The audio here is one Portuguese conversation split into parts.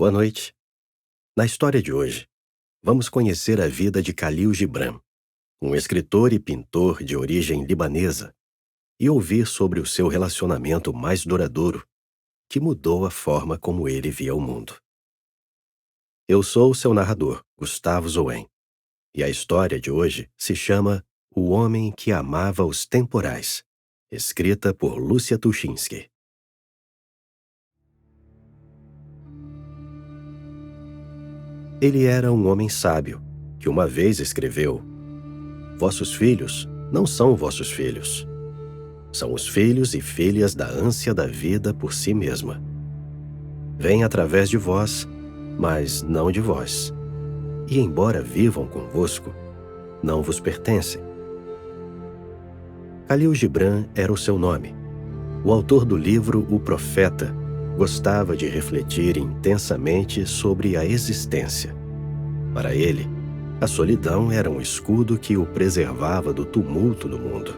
Boa noite. Na história de hoje, vamos conhecer a vida de Khalil Gibran, um escritor e pintor de origem libanesa, e ouvir sobre o seu relacionamento mais duradouro, que mudou a forma como ele via o mundo. Eu sou o seu narrador, Gustavo Zoen, e a história de hoje se chama O Homem que Amava os Temporais, escrita por Lúcia Tuchinski. Ele era um homem sábio, que uma vez escreveu: Vossos filhos não são vossos filhos. São os filhos e filhas da ânsia da vida por si mesma. Vêm através de vós, mas não de vós. E embora vivam convosco, não vos pertencem. Khalil Gibran era o seu nome. O autor do livro O Profeta gostava de refletir intensamente sobre a existência. Para ele, a solidão era um escudo que o preservava do tumulto do mundo.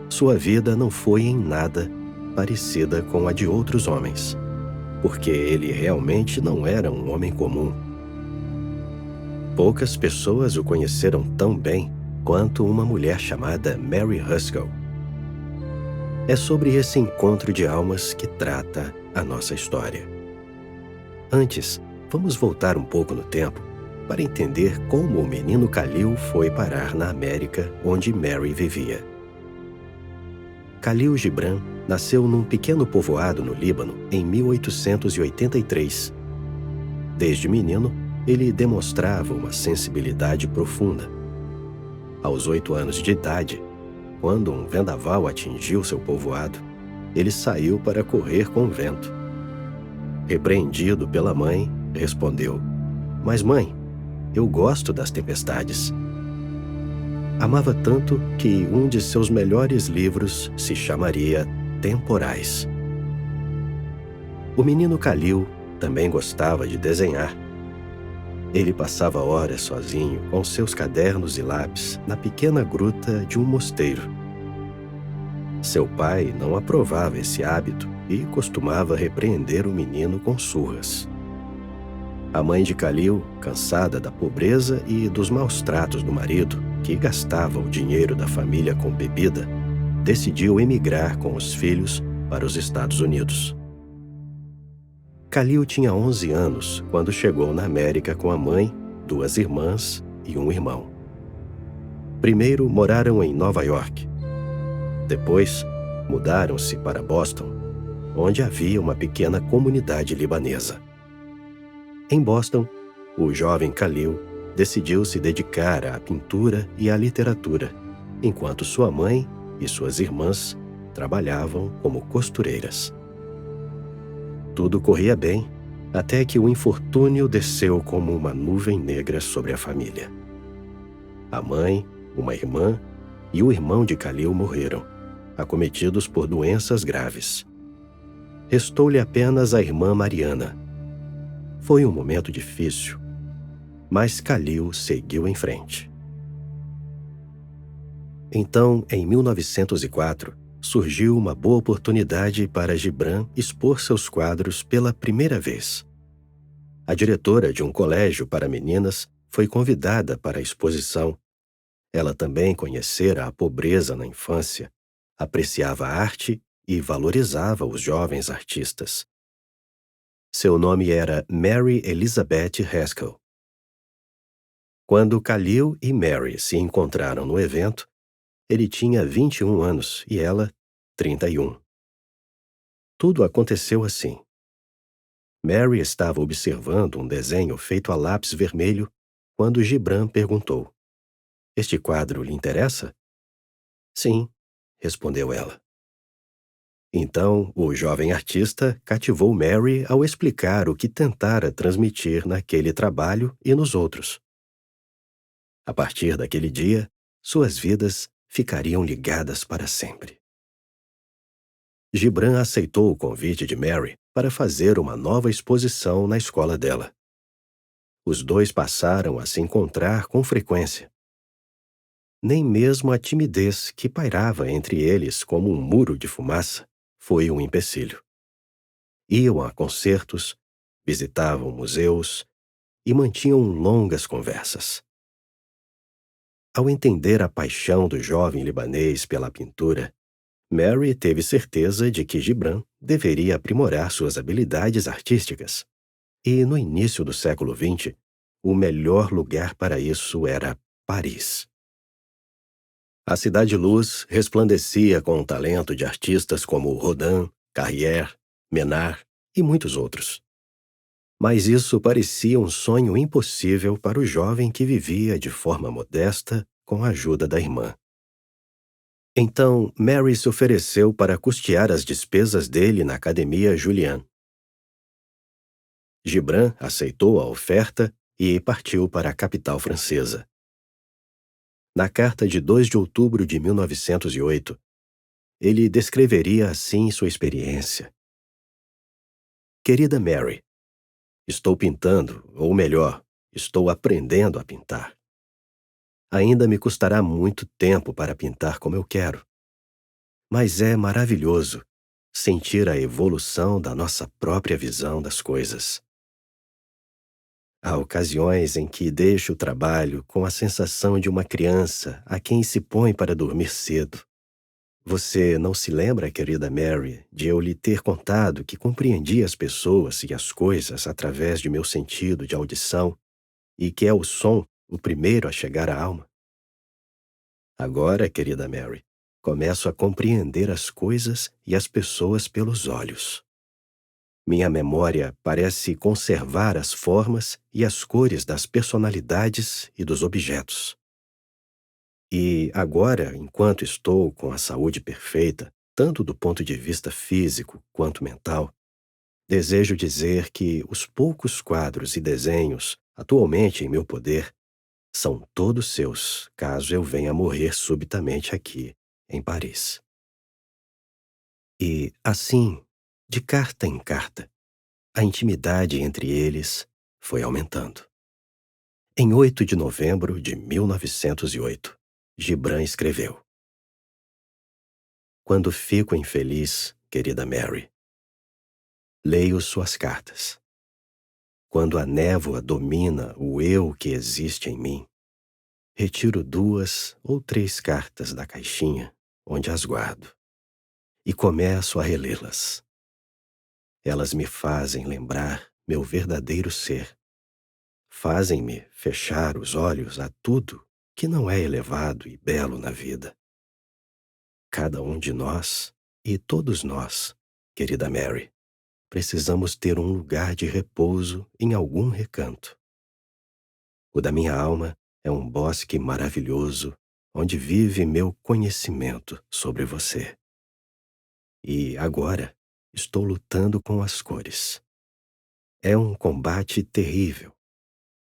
Sua vida não foi em nada parecida com a de outros homens, porque ele realmente não era um homem comum. Poucas pessoas o conheceram tão bem quanto uma mulher chamada Mary Huskell. É sobre esse encontro de almas que trata a nossa história. Antes, vamos voltar um pouco no tempo para entender como o menino Khalil foi parar na América onde Mary vivia. Khalil Gibran nasceu num pequeno povoado no Líbano em 1883. Desde menino, ele demonstrava uma sensibilidade profunda. Aos 8 anos de idade, quando um vendaval atingiu seu povoado, ele saiu para correr com o vento. Repreendido pela mãe, respondeu: Mas mãe, eu gosto das tempestades. Amava tanto que um de seus melhores livros se chamaria Temporais. O menino Khalil também gostava de desenhar. Ele passava horas sozinho com seus cadernos e lápis na pequena gruta de um mosteiro. Seu pai não aprovava esse hábito e costumava repreender o menino com surras. A mãe de Khalil, cansada da pobreza e dos maus tratos do marido, que gastava o dinheiro da família com bebida, decidiu emigrar com os filhos para os Estados Unidos. Khalil tinha 11 anos quando chegou na América com a mãe, 2 irmãs e um irmão. Primeiro moraram em Nova York. Depois, mudaram-se para Boston, onde havia uma pequena comunidade libanesa. Em Boston, o jovem Khalil decidiu se dedicar à pintura e à literatura, enquanto sua mãe e suas irmãs trabalhavam como costureiras. Tudo corria bem, até que o infortúnio desceu como uma nuvem negra sobre a família. A mãe, uma irmã e o irmão de Khalil morreram, acometidos por doenças graves. Restou-lhe apenas a irmã Mariana. Foi um momento difícil, mas Khalil seguiu em frente. Então, em 1904, surgiu uma boa oportunidade para Gibran expor seus quadros pela primeira vez. A diretora de um colégio para meninas foi convidada para a exposição. Ela também conhecera a pobreza na infância, apreciava a arte e valorizava os jovens artistas. Seu nome era Mary Elizabeth Haskell. Quando Khalil e Mary se encontraram no evento, ele tinha 21 anos e ela, 31. Tudo aconteceu assim. Mary estava observando um desenho feito a lápis vermelho quando Gibran perguntou: Este quadro lhe interessa? Sim, respondeu ela. Então, o jovem artista cativou Mary ao explicar o que tentara transmitir naquele trabalho e nos outros. A partir daquele dia, suas vidas ficariam ligadas para sempre. Gibran aceitou o convite de Mary para fazer uma nova exposição na escola dela. Os dois passaram a se encontrar com frequência. Nem mesmo a timidez que pairava entre eles como um muro de fumaça foi um empecilho. Iam a concertos, visitavam museus e mantinham longas conversas. Ao entender a paixão do jovem libanês pela pintura, Mary teve certeza de que Gibran deveria aprimorar suas habilidades artísticas. E no início do século XX, o melhor lugar para isso era Paris. A cidade-luz resplandecia com o talento de artistas como Rodin, Carrière, Menard e muitos outros. Mas isso parecia um sonho impossível para o jovem que vivia de forma modesta com a ajuda da irmã. Então, Mary se ofereceu para custear as despesas dele na Academia Julian. Gibran aceitou a oferta e partiu para a capital francesa. Na carta de 2 de outubro de 1908, ele descreveria assim sua experiência. Querida Mary, estou pintando, ou melhor, estou aprendendo a pintar. Ainda me custará muito tempo para pintar como eu quero. Mas é maravilhoso sentir a evolução da nossa própria visão das coisas. Há ocasiões em que deixo o trabalho com a sensação de uma criança a quem se põe para dormir cedo. Você não se lembra, querida Mary, de eu lhe ter contado que compreendi as pessoas e as coisas através de meu sentido de audição e que é o som o primeiro a chegar à alma? Agora, querida Mary, começo a compreender as coisas e as pessoas pelos olhos. Minha memória parece conservar as formas e as cores das personalidades e dos objetos. E agora, enquanto estou com a saúde perfeita, tanto do ponto de vista físico quanto mental, desejo dizer que os poucos quadros e desenhos atualmente em meu poder são todos seus, caso eu venha a morrer subitamente aqui, em Paris. E, assim, de carta em carta, a intimidade entre eles foi aumentando. Em 8 de novembro de 1908, Gibran escreveu: Quando fico infeliz, querida Mary, leio suas cartas. Quando a névoa domina o eu que existe em mim, retiro 2 ou 3 cartas da caixinha onde as guardo e começo a relê-las. Elas me fazem lembrar meu verdadeiro ser. Fazem-me fechar os olhos a tudo que não é elevado e belo na vida. Cada um de nós, e todos nós, querida Mary, precisamos ter um lugar de repouso em algum recanto. O da minha alma é um bosque maravilhoso onde vive meu conhecimento sobre você. E agora estou lutando com as cores. É um combate terrível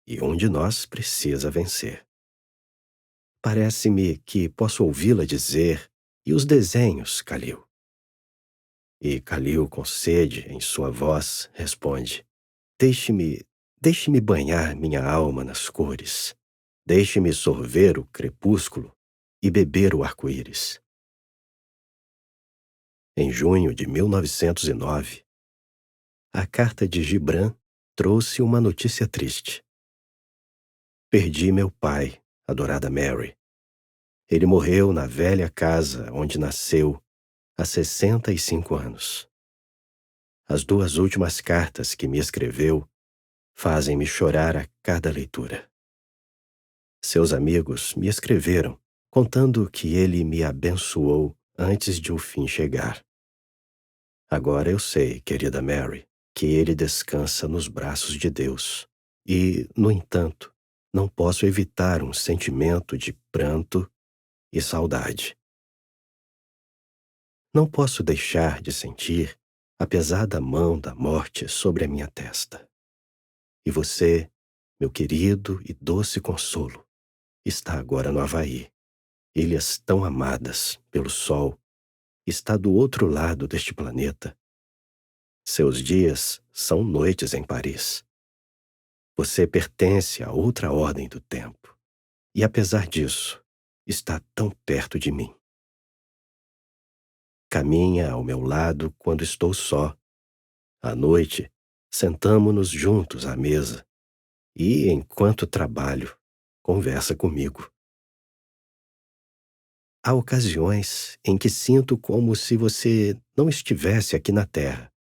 e um de nós precisa vencer. Parece-me que posso ouvi-la dizer: e os desenhos, Calil? E Calil, com sede em sua voz, responde: deixe-me banhar minha alma nas cores. Deixe-me sorver o crepúsculo e beber o arco-íris. Em junho de 1909, a carta de Gibran trouxe uma notícia triste. Perdi meu pai, adorada Mary. Ele morreu na velha casa onde nasceu há 65 anos. As 2 últimas cartas que me escreveu fazem-me chorar a cada leitura. Seus amigos me escreveram, contando que ele me abençoou antes de o fim chegar. Agora eu sei, querida Mary, que ele descansa nos braços de Deus. E, no entanto, não posso evitar um sentimento de pranto e saudade. Não posso deixar de sentir a pesada mão da morte sobre a minha testa. E você, meu querido e doce consolo, está agora no Havaí. Ilhas tão amadas pelo sol, está do outro lado deste planeta. Seus dias são noites em Paris. Você pertence a outra ordem do tempo. E apesar disso, está tão perto de mim. Caminha ao meu lado quando estou só. À noite, Sentamo-nos juntos à mesa e, enquanto trabalho, conversa comigo. Há ocasiões em que sinto como se você não estivesse aqui na Terra.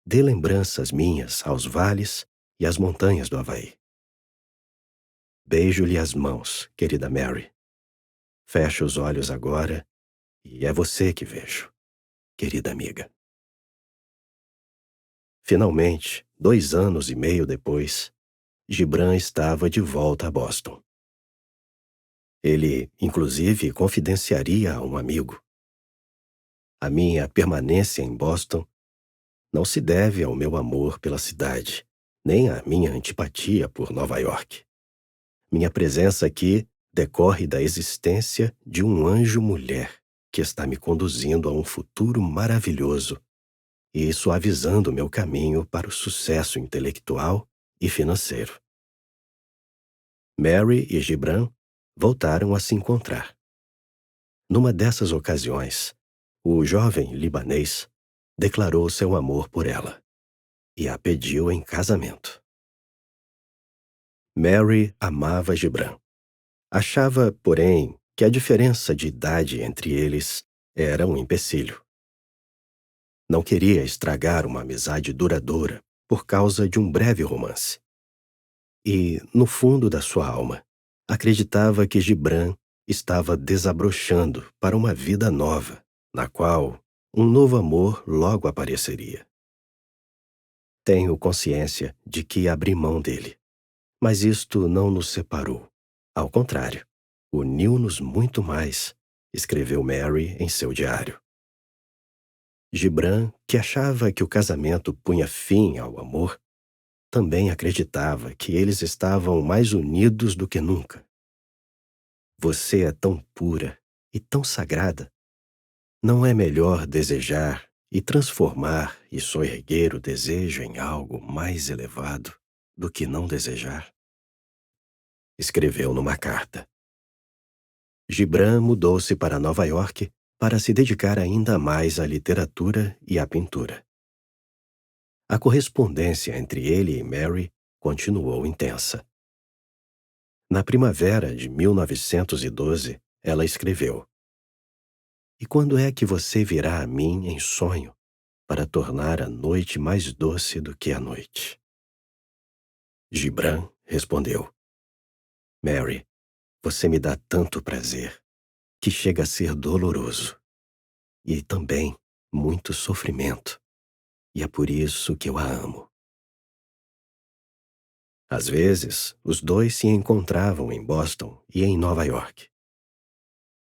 Dê lembranças minhas aos vales e às montanhas do Havaí. Beijo-lhe as mãos, querida Mary. Fecho os olhos agora e é você que vejo, querida amiga. Finalmente, 2 anos e meio depois, Gibran estava de volta a Boston. Ele, inclusive, confidenciaria a um amigo. A minha permanência em Boston não se deve ao meu amor pela cidade, nem à minha antipatia por Nova York. Minha presença aqui decorre da existência de um anjo-mulher que está me conduzindo a um futuro maravilhoso e suavizando meu caminho para o sucesso intelectual e financeiro. Mary e Gibran voltaram a se encontrar. Numa dessas ocasiões, o jovem libanês declarou seu amor por ela e a pediu em casamento. Mary amava Gibran. Achava, porém, que a diferença de idade entre eles era um empecilho. Não queria estragar uma amizade duradoura por causa de um breve romance. E, no fundo da sua alma, acreditava que Gibran estava desabrochando para uma vida nova, na qual um novo amor logo apareceria. Tenho consciência de que abri mão dele, mas isto não nos separou. Ao contrário, uniu-nos muito mais, escreveu Mary em seu diário. Gibran, que achava que o casamento punha fim ao amor, também acreditava que eles estavam mais unidos do que nunca. Você é tão pura e tão sagrada. Não é melhor desejar e transformar e soerguer o desejo em algo mais elevado do que não desejar? Escreveu numa carta. Gibran mudou-se para Nova York para se dedicar ainda mais à literatura e à pintura. A correspondência entre ele e Mary continuou intensa. Na primavera de 1912, ela escreveu: "E quando é que você virá a mim em sonho para tornar a noite mais doce do que a noite?" Gibran respondeu: "Mary, você me dá tanto prazer que chega a ser doloroso e também muito sofrimento, e é por isso que eu a amo." Às vezes, os dois se encontravam em Boston e em Nova York.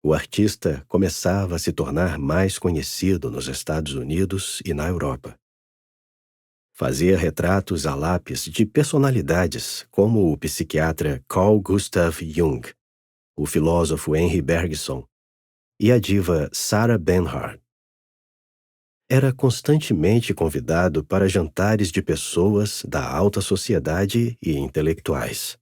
O artista começava a se tornar mais conhecido nos Estados Unidos e na Europa. Fazia retratos a lápis de personalidades como o psiquiatra Carl Gustav Jung, o filósofo Henry Bergson e a diva Sarah Bernhardt. Era constantemente convidado para jantares de pessoas da alta sociedade e intelectuais.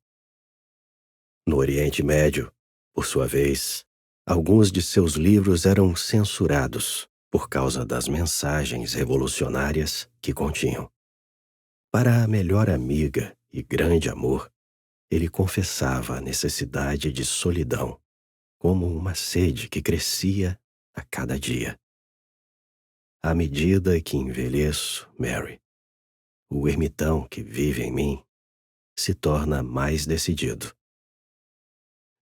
No Oriente Médio, por sua vez, alguns de seus livros eram censurados por causa das mensagens revolucionárias que continham. Para a melhor amiga e grande amor, ele confessava a necessidade de solidão, como uma sede que crescia a cada dia. À medida que envelheço, Mary, o ermitão que vive em mim se torna mais decidido.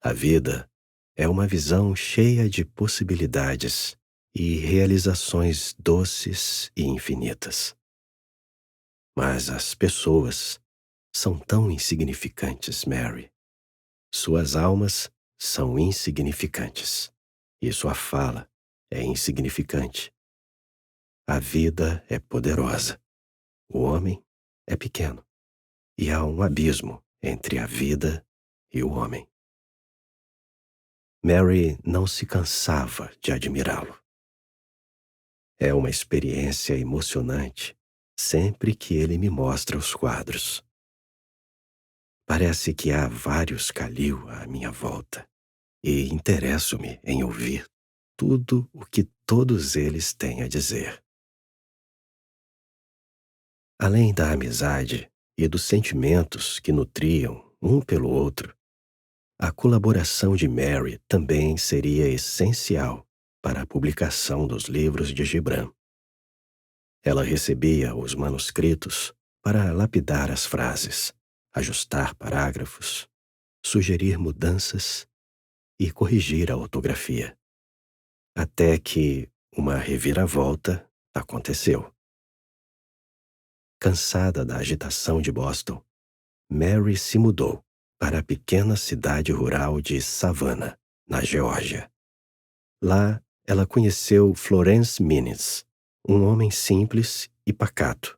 A vida é uma visão cheia de possibilidades e realizações doces e infinitas. Mas as pessoas são tão insignificantes, Mary. Suas almas são insignificantes e sua fala é insignificante. A vida é poderosa. O homem é pequeno. E há um abismo entre a vida e o homem. Mary não se cansava de admirá-lo. É uma experiência emocionante sempre que ele me mostra os quadros. Parece que há vários Kalil à minha volta e interesso-me em ouvir tudo o que todos eles têm a dizer. Além da amizade e dos sentimentos que nutriam um pelo outro, a colaboração de Mary também seria essencial para a publicação dos livros de Gibran. Ela recebia os manuscritos para lapidar as frases, ajustar parágrafos, sugerir mudanças e corrigir a ortografia. Até que uma reviravolta aconteceu. Cansada da agitação de Boston, Mary se mudou para a pequena cidade rural de Savannah, na Geórgia. Lá, ela conheceu Florence Minnis, um homem simples e pacato,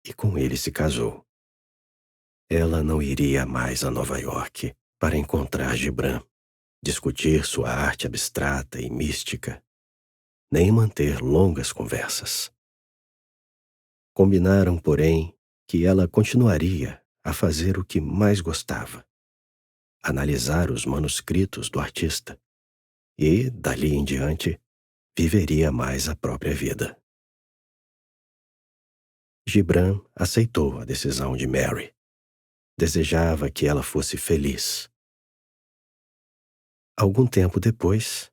e com ele se casou. Ela não iria mais a Nova York para encontrar Gibran, discutir sua arte abstrata e mística, nem manter longas conversas. Combinaram, porém, que ela continuaria a fazer o que mais gostava: analisar os manuscritos do artista, e, dali em diante, viveria mais a própria vida. Gibran aceitou a decisão de Mary. Desejava que ela fosse feliz. Algum tempo depois,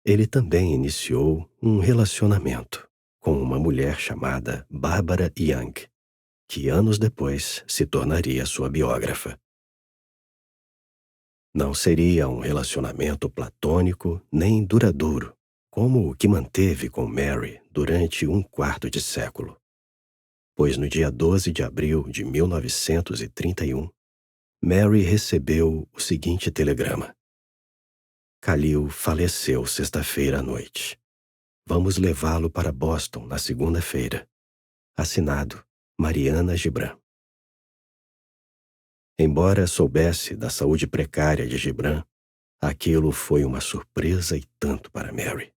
ele também iniciou um relacionamento com uma mulher chamada Barbara Young, que anos depois se tornaria sua biógrafa. Não seria um relacionamento platônico nem duradouro, como o que manteve com Mary durante um quarto de século, pois no dia 12 de abril de 1931, Mary recebeu o seguinte telegrama: Khalil faleceu sexta-feira à noite. Vamos levá-lo para Boston na segunda-feira. Assinado Mariana Gibran. Embora soubesse da saúde precária de Gibran, aquilo foi uma surpresa e tanto para Mary.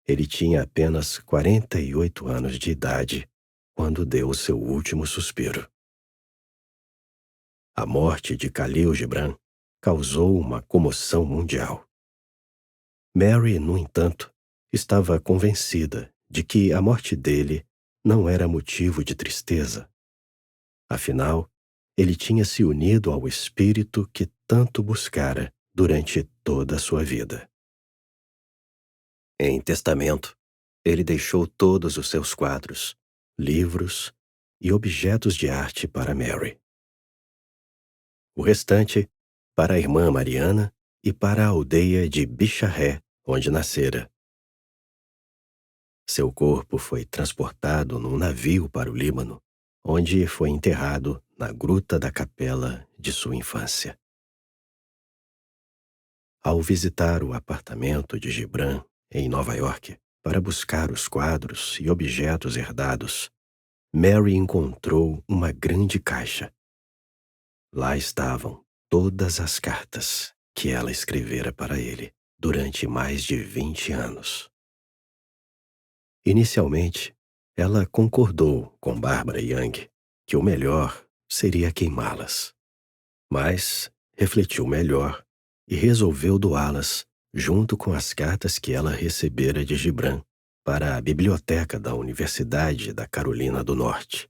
Ele tinha apenas 48 anos de idade quando deu o seu último suspiro. A morte de Khalil Gibran causou uma comoção mundial. Mary, no entanto, estava convencida de que a morte dele não era motivo de tristeza. Afinal, ele tinha se unido ao espírito que tanto buscara durante toda a sua vida. Em testamento, ele deixou todos os seus quadros, livros e objetos de arte para Mary. O restante, para a irmã Mariana e para a aldeia de Bicharré, onde nascera. Seu corpo foi transportado num navio para o Líbano, onde foi enterrado na gruta da capela de sua infância. Ao visitar o apartamento de Gibran, em Nova York, para buscar os quadros e objetos herdados, Mary encontrou uma grande caixa. Lá estavam todas as cartas que ela escrevera para ele durante mais de 20 anos. Inicialmente, ela concordou com Barbara Young que o melhor seria queimá-las. Mas refletiu melhor e resolveu doá-las junto com as cartas que ela recebera de Gibran para a biblioteca da Universidade da Carolina do Norte.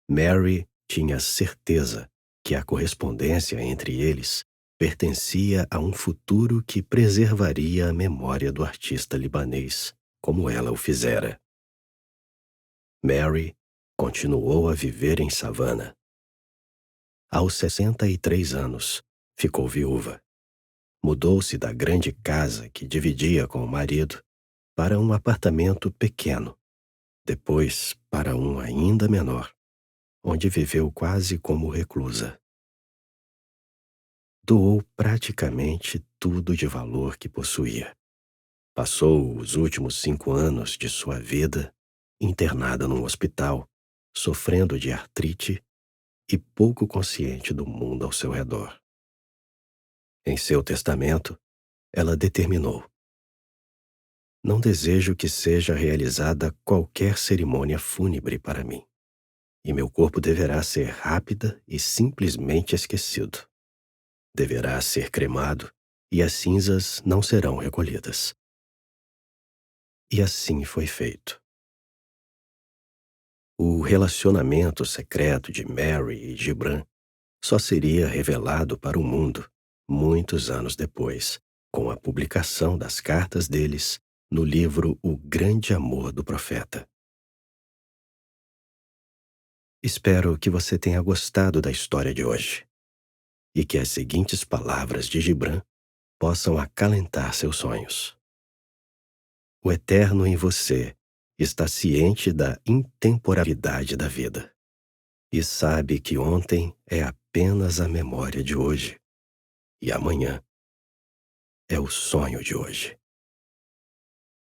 Mary tinha certeza que a correspondência entre eles pertencia a um futuro que preservaria a memória do artista libanês, como ela o fizera. Mary continuou a viver em Savannah. Aos 63 anos, ficou viúva. Mudou-se da grande casa que dividia com o marido para um apartamento pequeno, depois para um ainda menor, onde viveu quase como reclusa. Doou praticamente tudo de valor que possuía. Passou os últimos 5 anos de sua vida internada num hospital, sofrendo de artrite e pouco consciente do mundo ao seu redor. Em seu testamento, ela determinou: não desejo que seja realizada qualquer cerimônia fúnebre para mim, e meu corpo deverá ser rápida e simplesmente esquecido. Deverá ser cremado e as cinzas não serão recolhidas. E assim foi feito. O relacionamento secreto de Mary e Gibran só seria revelado para o mundo muitos anos depois, com a publicação das cartas deles no livro O Grande Amor do Profeta. Espero que você tenha gostado da história de hoje e que as seguintes palavras de Gibran possam acalentar seus sonhos. O eterno em você está ciente da intemporalidade da vida e sabe que ontem é apenas a memória de hoje e amanhã é o sonho de hoje.